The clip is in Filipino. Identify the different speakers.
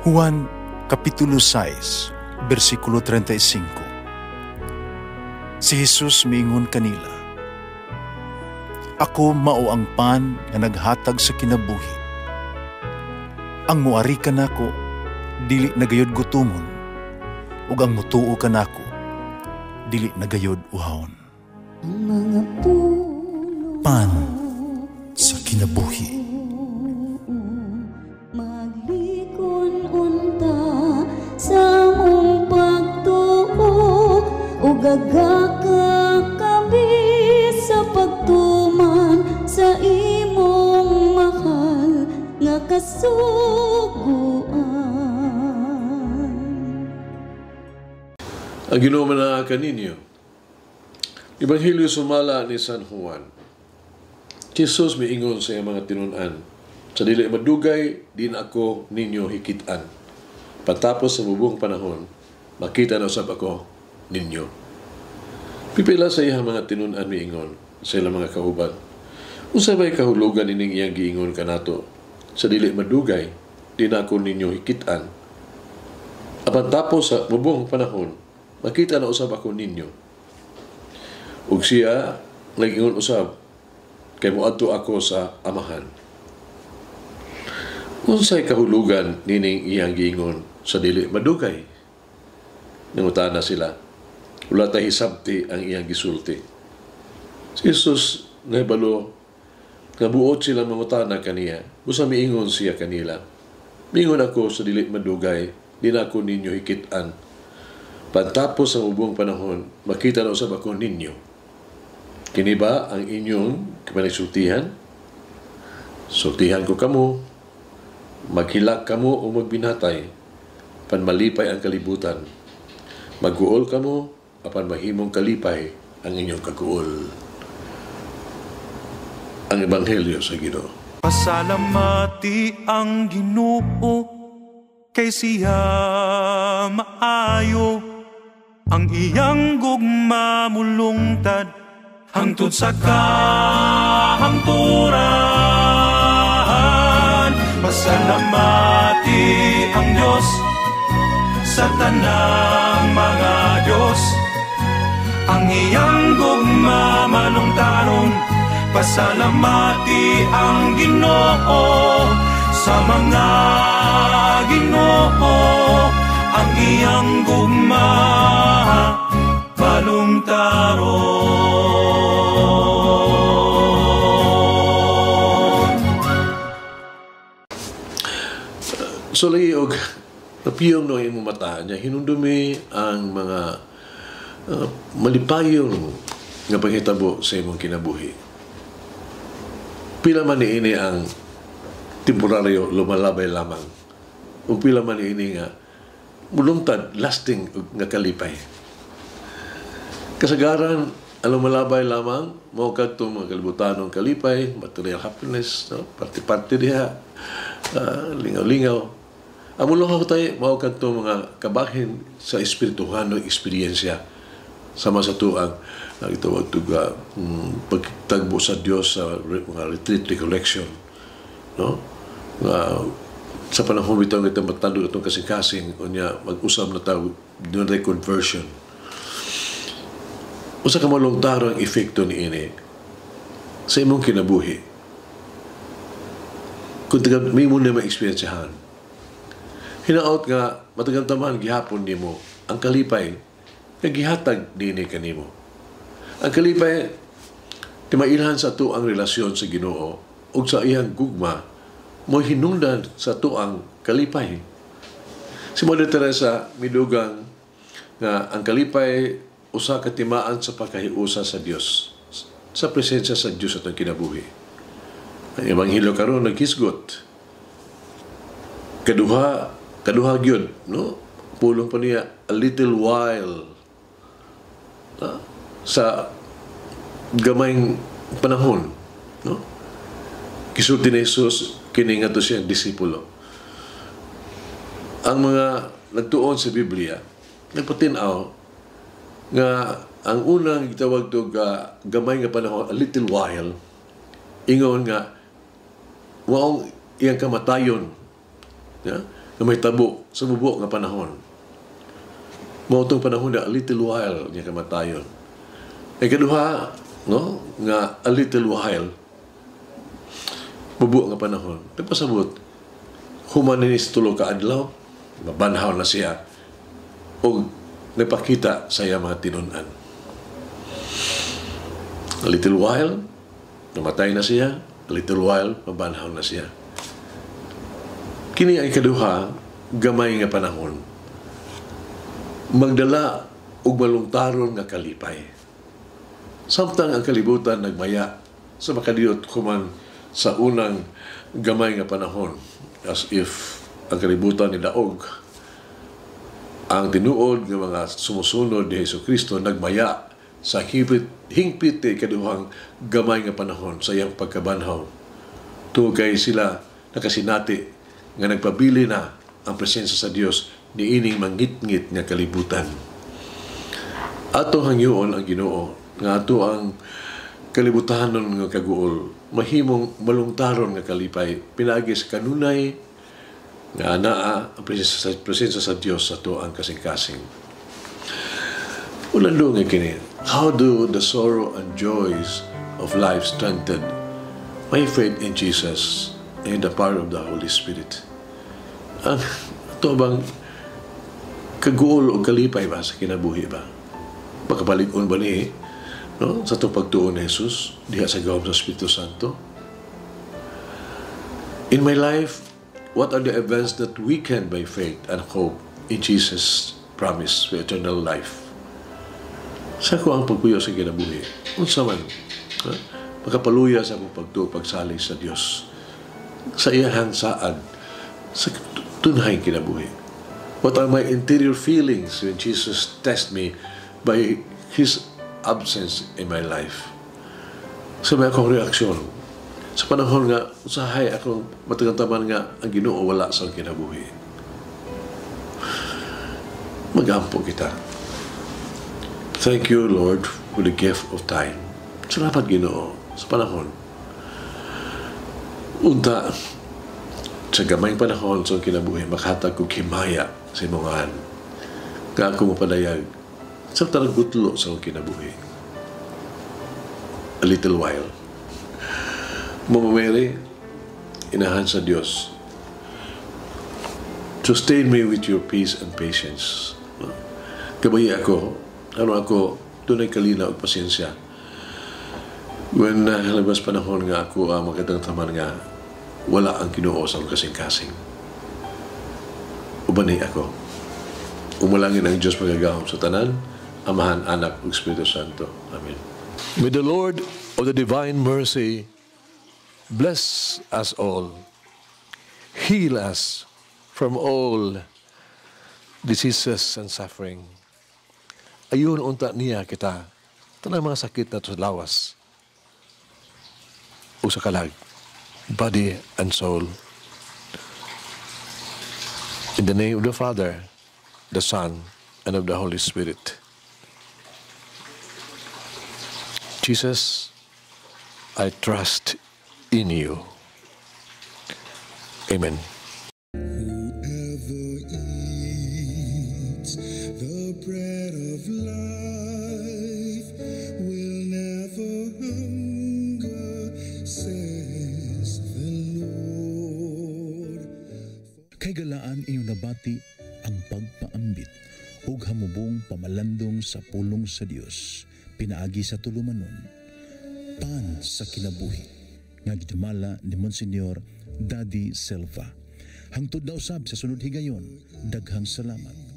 Speaker 1: Juan Kapitulo 6, versikulo 35. Si Jesus miingon kanila, "Ako mao ang pan nga naghatag sa kinabuhi. Ang muari kanako dili nagayod gutomon, ug ang mutuo kanako dili nagayod uhawon."
Speaker 2: Ang mga puno
Speaker 1: Pan sa kinabuhi.
Speaker 2: maglikon unta sa mong pagtuo ug gagakabi sa pagtuman sa imong mahal nga kasuguan.
Speaker 3: Ang Ginoo manaakan ninyo. Ebanghelyo sumala ni San Juan. Jesus miingon sa iyang mga tinun-an, "Sa dili madugay, di na ako ninyo hikitan. Patapos sa bubong panahon, makita na usab ako ninyo." Pipila sa iyang mga tinun-an miingon sa ilang mga kauban, "Unsa bay kahulugan ining iyang giingon kanato? Sa dili madugay, di na ako ninyo hikitan. Apan tapos sa bubong panahon, makita na usab ako ninyo." Ug siya nag-ingon usab, "Kay moadto ako sa Amahan." Unsay kahulugan nining iyang giingon sa dili madugay? Nangutana sila. Wala tay hisabti ang iyang gisulti. Si Jesus nahibalo nga buot sila mangutana kaniya. Busa miingon siya kanila, "Miingon ako sa dili madugay, di na ako ninyo hikitan. Pagtapos ang ubong panahon, makita na usab ako ninyo." Kini ba ang inyong panagsultihan? Sultihan ko kamo, maghilak kamo o magbinatay, panmalipay ang kalibutan. Magguol kamo, apan mahimong kalipay ang inyong kaguol. Ang Ebanghelyo sa Ginoo.
Speaker 4: Pasalamati ang Ginoo, kay siya maayo, ang iyang gugma mulungtad hangtod sa kahangturan. Pasalamati ang Diyos sa tanang mga Diyos, ang iyang gugma malungtaron. Pasalamati ang Ginoo sa mga Ginoo, ang iyang gugma malungtaron.
Speaker 3: So lagi og napiyong no imong mata niya hinundumi ang mga malipayong nga panghitabo sa imong kinabuhi. Pila man niini ang temporaryo lumalabay lamang, ug pila man niini nga mulungtad lasting nga kalipay. Kasagaran ang lumalabay lamang mao kadto mga kalibutanong kalipay, material happiness, no? Party-party diha, lingaw-lingaw. Ang mulong ako tayo, mao kadto mga kabahin sa espirituhanong eksperyensya sama sa tuang itawag ito pagtagbo sa Diyos sa mga retreat recollection, no? Sa panahon bitaw nga matando itong kasing-kasing o niya mag-usab na tawag doon reconversion. Usa ka malungtaro ang epekto ni ini sa imong kinabuhi kung may mo na ma-experiencehan. Hinaot nga matagal taman gihapon nimo ang kalipay nga gihatag dinhi kanimo. Ang kalipay timailhan sa tuang relasyon sa Ginoo ug sa iyang gugma mo hinungdan sa tuang kalipay. Si Mother Teresa midugang nga ang kalipay usa ka timaan sa pagkahiusa sa Dios, sa presensya sa Dios atong kinabuhi. Ang Ebanghelyo karon naghisgot. Kaduha gyud, no? Pulong pa niya a little while sa gamayng panahon, no? Gisulti ni Jesus kini ngadto siyang disipulo. Ang mga nagtuon sa Biblia nagpatin-aw nga ang unang gitawag to gamay nga panahon, a little while, ingon nga waong iyang kamatayon, yeah? nga may tabo sa bubok nga panahon. Mautong panahon na a little while niya kamatayon. Ikaduha, no, nga a little while bubok nga panahon. Nagpasabot, humanis tulo ka adlaw, mabanhaw na siya, o nagpakita sa iya mga tinunan. A little while, namatay na siya, a little while, mabanhaw na siya. Kini ang ikaduha, gamay nga panahon. Magdala og malungtaron nga kalipay. Samtang ang kalibutan nagmaya sa makadiyot kuman sa unang gamay nga panahon, as if ang kalibutan ni daog, ang tinuod ng mga sumusunod ni Jesucristo nagmaya sa hingpit kaduhang gamay nga panahon sa iyang pagkabanhaw. Tugay sila nakasinati nga nagpabili na ang presensya sa Dios ni ining mangit-ngit nga kalibutan. Ato hangyoon ang Ginoo nga ato ang kalibutanon nga kaguol, mahimong malungtaron nga kalipay, pinagi sa kanunay nga anaa ang presensya sa Dios sa to ang kasing-kasing. Ulando nga kini, how do the sorrow and joys of life strengthen my faith in Jesus and the power of the Holy Spirit? Ang ito bang kaguol o kalipay ba sa kinabuhi ba? Pagkabalig-on ba ni no? Sa itong pagtuon ni Jesus diha sa gawam sa Espiritu Santo? In my life, what are the events that weaken by faith and hope in Jesus' promise for eternal life? Sa ko ang pagpuyo sa kinabuhi, unsa man, makapaluya sa akong pagtuo, pagsalig sa Dios, sa iyahang saad, sa tunhay kinabuhi. What are my interior feelings when Jesus tests me by His absence in my life? Sa may akong reaksyon, sa panahon nga, usahay akong matagantaman nga ang Ginoo wala sa kinabuhi. Magampo kita. Thank you, Lord, for the gift of time. Salamat, Ginoo, sa panahon. Unta, sa gamayng panahon sa kinabuhi, makahatag kong himaya sa imongan. Nga ako mapadayag sa tarang gutlo sa kinabuhi. A little while. Mamamere, inahan sa Diyos. Sustain me with your peace and patience. Gabayi ako, tunay kalina o pasensya. When halabas panahon nga ako magandang taman nga, wala ang Ginoo sa kasing-kasing. Ubani ako. Umulangin ang Diyos magagahom sa tanan, Amahan, Anak, ug Espiritu Santo. Amen. May the Lord of the divine mercy bless us all, heal us from all diseases and suffering. Ayun unta niya kita, tanang mga sakit na sa lawas o sa kalag, body and soul. In the name of the Father, the Son, and of the Holy Spirit. Jesus, I trust in you. Amen.
Speaker 5: Whoever eats the bread of life will never hunger, says the Lord.
Speaker 6: Kay galaan inyong nabati ang pagpaambit ug hamubong pamalandong sa pulong sa Dios, pinaagi sa tulumanon, pan sa kinabuhi, nga gidumala ni Monsignor Daddy Silva. Hangtod na usab sa sunod higayon, daghang salamat.